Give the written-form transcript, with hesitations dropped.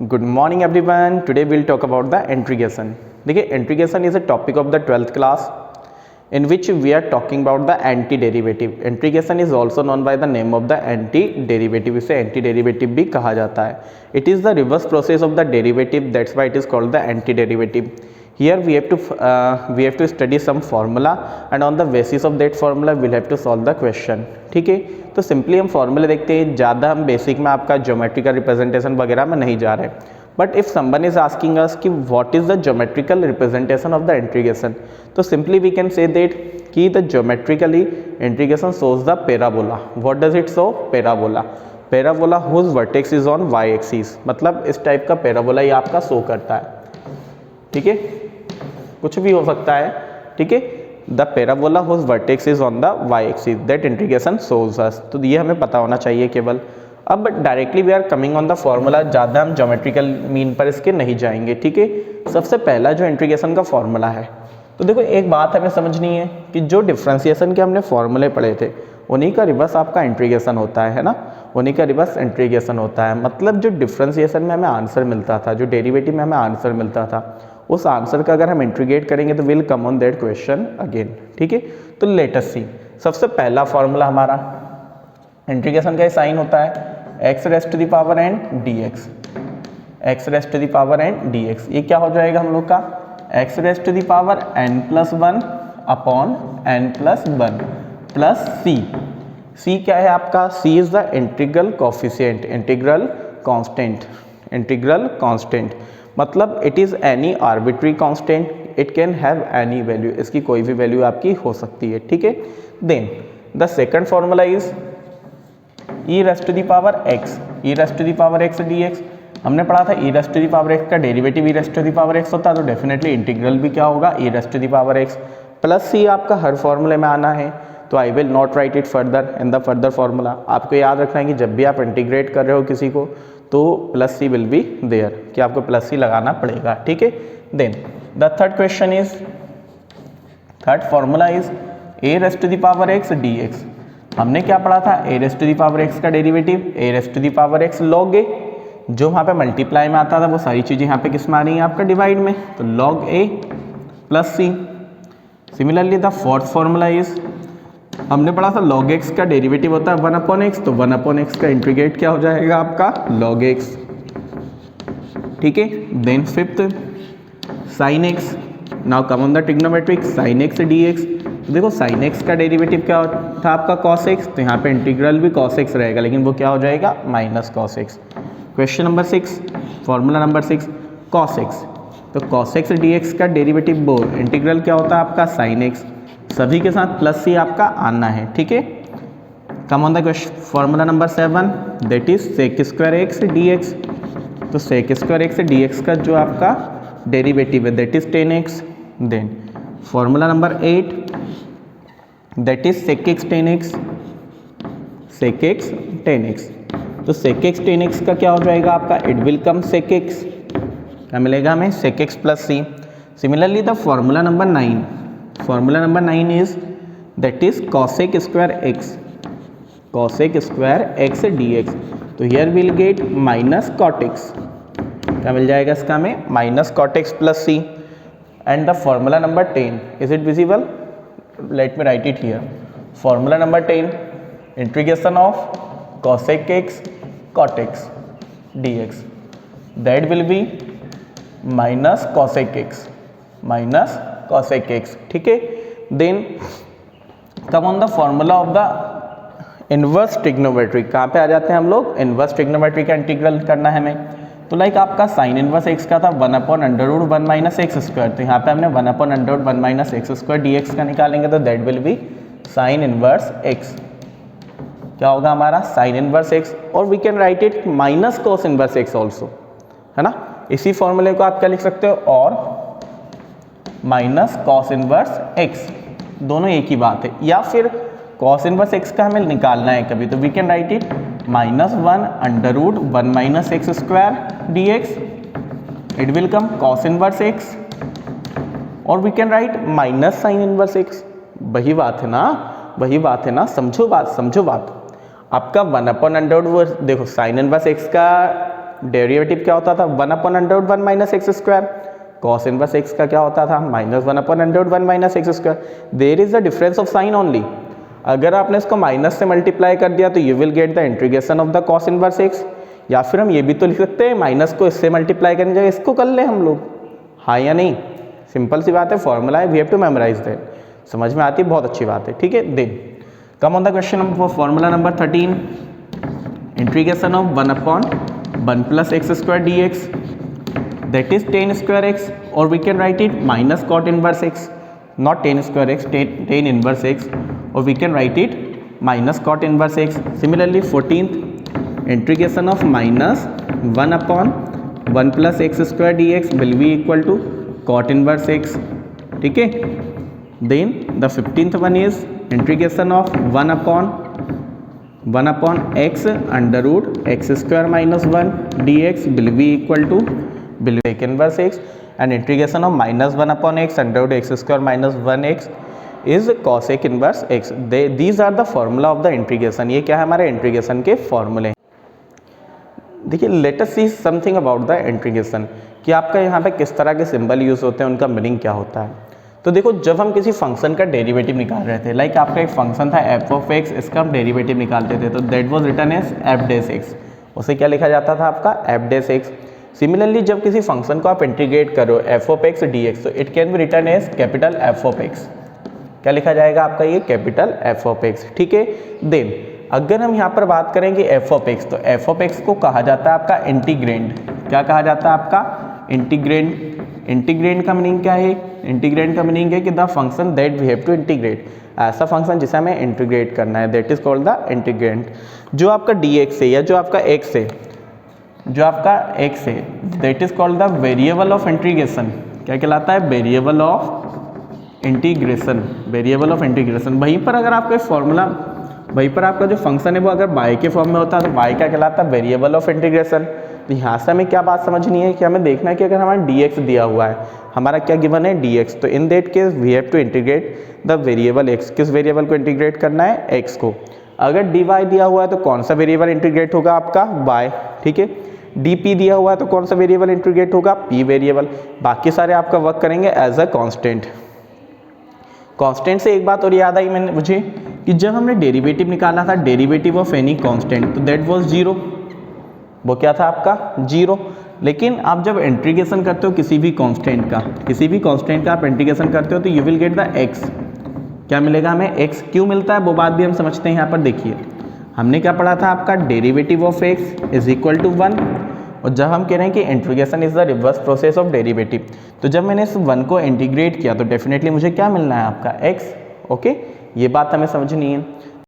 Good morning everyone. Today we'll talk about the integration. देखिए integration is a topic of the 12th class in which we are talking about the antiderivative. Integration is also known by the name of the antiderivative. इसे antiderivative भी कहा जाता है. It is the reverse process of the derivative. That's why it is called the antiderivative. Here we have to study some formula and on the basis of that formula we'll have to solve the question. ठीक है, तो simply हम फॉर्मूले देखते हैं. ज़्यादा हम basic में आपका ज्योमेट्रिकल रिप्रेजेंटेशन वगैरह में नहीं जा रहे. But if someone is asking us कि what is the geometrical representation of the integration, तो simply we can say that कि the geometrically integration shows the parabola. What does it show? Parabola. Parabola whose vertex is on Y axis. मतलब इस type का parabola ये आपका show करता है. ठीक है, कुछ भी हो सकता है. ठीक है, the parabola whose vertex is on the Y axis that integration shows us. तो ये हमें पता होना चाहिए केवल. अब directly we are coming on the formula. ज़्यादा हम ज्योमेट्रिकल मीन पर इसके नहीं जाएंगे. ठीक है, सबसे पहला जो इंटीग्रेशन का फॉर्मूला है, तो देखो एक बात हमें समझनी है कि जो डिफ्रेंसिएशन के हमने फॉर्मूले पढ़े थे उन्हीं का रिवर्स आपका इंटीग्रेशन होता है ना. उन्हीं का रिवर्स इंटीग्रेशन होता है. मतलब जो डिफ्रेंसिएशन में हमें आंसर मिलता था, जो डेरिवेटिव में हमें आंसर मिलता था, उस आंसर का अगर हम इंटीग्रेट करेंगे तो will come on that question again. ठीक है, तो लेट अस सी. सबसे पहला फॉर्मूला हमारा इंटीग्रेशन का साइन होता है X raised to the power N D X. X raised to the power N D X. ये क्या हो जाएगा हम लोग का? X raised to the power N plus one upon N plus one plus C. C क्या है आपका? C is the integral coefficient, integral constant. Integral constant मतलब it is any arbitrary constant. It can have any value. इसकी कोई भी value आपकी हो सकती है. ठीक है, then the second formula is E raised to the power X. E raised to the power X D X. हमने पढ़ा था E raised to the power X का derivative E raised to the power X होता है, तो definitely integral भी क्या होगा? E raised to the power X plus C आपका हर फॉर्मूले में आना है. तो I will not write it further in the further formula. आपको याद रखना है कि जब भी आप इंटीग्रेट कर रहे हो किसी को तो plus C will be there, कि आपको प्लस सी लगाना पड़ेगा. ठीक है, then the third question is, third formula is A raised to the power X D X. हमने क्या पढ़ा था? A raised to the power X का derivative A raised to the power X log A. जो वहाँ पे multiply में आता था वो सारी चीज़ें यहाँ पे किस में आ रही हैं? आपका डिवाइड में. तो log A plus C. Similarly the fourth formula is, हमने पढ़ा था लॉग एक्स का डेरिवेटिव होता है वन अपॉन एक्स. तो वन अपॉन एक्स का इंटीग्रेट क्या हो जाएगा आपका? Log x. ठीक है, then fifth sine x. Now come on the trigonometric sine x D x. देखो साइन एक्स का डेरिवेटिव क्या था आपका? Cos x. तो यहाँ पे इंटीग्रल भी कॉस एक्स रहेगा, लेकिन वो क्या हो जाएगा? Minus cos x. Question number 6, formula number 6 cos x. तो कॉस एक्स डी एक्स का डेरिवेटिव वो इंटीग्रल क्या होता है आपका? Sine x. सभी के साथ प्लस सी आपका आना है. ठीक है, come on the question formula number 7 that is sec square X D X. तो sec square X D X का जो आपका डेरिवेटिव है that is 10x. Then formula number 8 that is sec X 10x. Sec X 10x. तो सेक X 10x का क्या हो जाएगा आपका? It will come sec X. क्या मिलेगा हमें? Sec X plus C. Similarly the formula number 9, formula number 9 is that is cosec square X. Cosec square X D X. तो here will get minus cot X. क्या मिल जाएगा इसका हमें? Minus cot X plus C. And the formula number 10 is it visible? Let me write it here. Formula number 10 integration of cosec x cot x dx that will be minus cosec x minus cosec x. ठीक है, then come on the formula of the inverse trigonometry. कहाँ पे आ जाते हैं हम लोग? Inverse trigonometry का integral करना है हमें. तो लाइक आपका साइन इनवर्स एक्स का था 1 upon under root 1 minus x square. तो यहाँ पे हमने 1 upon under root 1 minus x square D X का निकालेंगे, तो that will be sine inverse X. क्या होगा हमारा? Sine inverse X. और we can write it minus cos inverse X also, है ना. इसी फॉर्मूले को आप क्या लिख सकते हो? और माइनस कॉस इनवर्स एक्स. दोनों एक ही बात है. या फिर कॉस इनवर्स एक्स का हमें निकालना है कभी, तो we can write it minus 1 under root 1 minus x square D X. It will come cos inverse X. और we can write minus sine inverse X. वही बात है ना, वही बात है ना. समझो बात, समझो बात. आपका 1 अपॉन अंडर रूट, देखो साइन इनवर्स एक्स का डेरिवेटिव क्या होता था 1/√1 minus x square, cos inverse x का क्या होता था -1/√1 minus x square. There is the difference of sine only. अगर आपने इसको माइनस से मल्टीप्लाई कर दिया तो you will get the integration of the cos inverse x, या फिर हम ये भी तो लिख सकते हैं माइनस को इससे मल्टीप्लाई करने जगह इसको कर ले हम लोग, हाँ या नहीं। सिंपल सी बात है, फॉर्मूला है, we have to memorise that. समझ में आती है, बहुत अच्छी बात है, ठीक है। Then come on the question for formula number 13, integration of 1/1 plus x square D x that is tan square x, or we can write it minus cot inverse x, not tan square x, tan inverse x, or we can write it minus cot inverse x. Similarly 14th, integration of -1/1 plus x square dx will be equal to cot inverse x, ठीक है। Then the 15th one is integration of 1/1 x under root x square minus 1 dx will be equal to sec inverse x, and integration of -1/x under root x square minus 1x is cosec inverse x. These are the formula of the integration. ये क्या है हमारे integration के फॉर्मूले। देखिए let us see something about the integration, कि आपका यहाँ पे किस तरह के सिंबल यूज होते हैं, उनका मीनिंग क्या होता है। तो देखो जब हम किसी फंक्शन का डेरिवेटिव निकाल रहे थे, लाइक आपका एक फंक्शन था f ऑफ एक्स, इसका हम डेरिवेटिव निकालते थे तो that was written as f dash x, उसे क्या लिखा जाता था आपका f डैश एक्स। सिमिलरली जब किसी फंक्शन को आप इंटीग्रेट करो f of X D X, तो it can be written as capital f of X, क्या लिखा जाएगा आपका ये कैपिटल f ऑफ एक्स, ठीक है। देन अगर हम यहाँ पर बात करें कि f ऑफ एक्स, तो f ऑफ एक्स को कहा जाता है आपका इंटीग्रेंड, क्या कहा जाता है आपका इंटीग्रेंड। इंटीग्रेंड का मीनिंग क्या है, इंटीग्रेंड का मीनिंग है कि the function that we have to integrate, ऐसा फंक्शन जिसे हमें इंटीग्रेट करना है, that is called the integrand. जो आपका dx है या जो आपका x है, जो आपका x है that is called the variable of integration, क्या कहलाता है variable of integration, variable of integration. वहीं पर अगर आपका फॉर्मूला, वहीं पर आपका जो फंक्शन है वो अगर y के फॉर्म में होता है तो y क्या कहलाता है वेरिएबल ऑफ इंटीग्रेशन। तो यहाँ से हमें क्या बात समझनी है कि हमें देखना है कि अगर हमारा dx दिया हुआ है, हमारा क्या गिवन है dx, तो in that case we have to integrate the variable x, किस वेरिएबल को इंटीग्रेट करना है x को। अगर dy दिया हुआ है तो कौन सा वेरिएबल इंटीग्रेट होगा आपका y, ठीक है। dp दिया हुआ है तो कौन सा वेरिएबल इंटीग्रेट होगा p वेरिएबल, बाकी सारे आपका वर्क करेंगे एज अ कांस्टेंट। कांस्टेंट से एक बात और याद आई मैंने मुझे कि जब हमने डेरिवेटिव निकाला था, डेरिवेटिव ऑफ एनी कांस्टेंट, तो दैट वाज 0, वो क्या था आपका 0। लेकिन आप जब इंटीग्रेशन करते हो किसी भी कांस्टेंट का, किसी भी कांस्टेंट का आप इंटीग्रेशन करते हो तो you will get the x, क्या मिलेगा हमें x, क्यों मिलता है वो बात भी हम समझते हैं। यहाँ पर देखिए हमने क्या पढ़ा था आपका derivative of x is equal to 1, और जब हम कह रहे हैं कि integration is the reverse process of derivative, तो जब मैंने इस 1 को इंटीग्रेट किया तो डेफिनेटली मुझे क्या मिलना है आपका x, ओके। ये बात हमें समझनी है।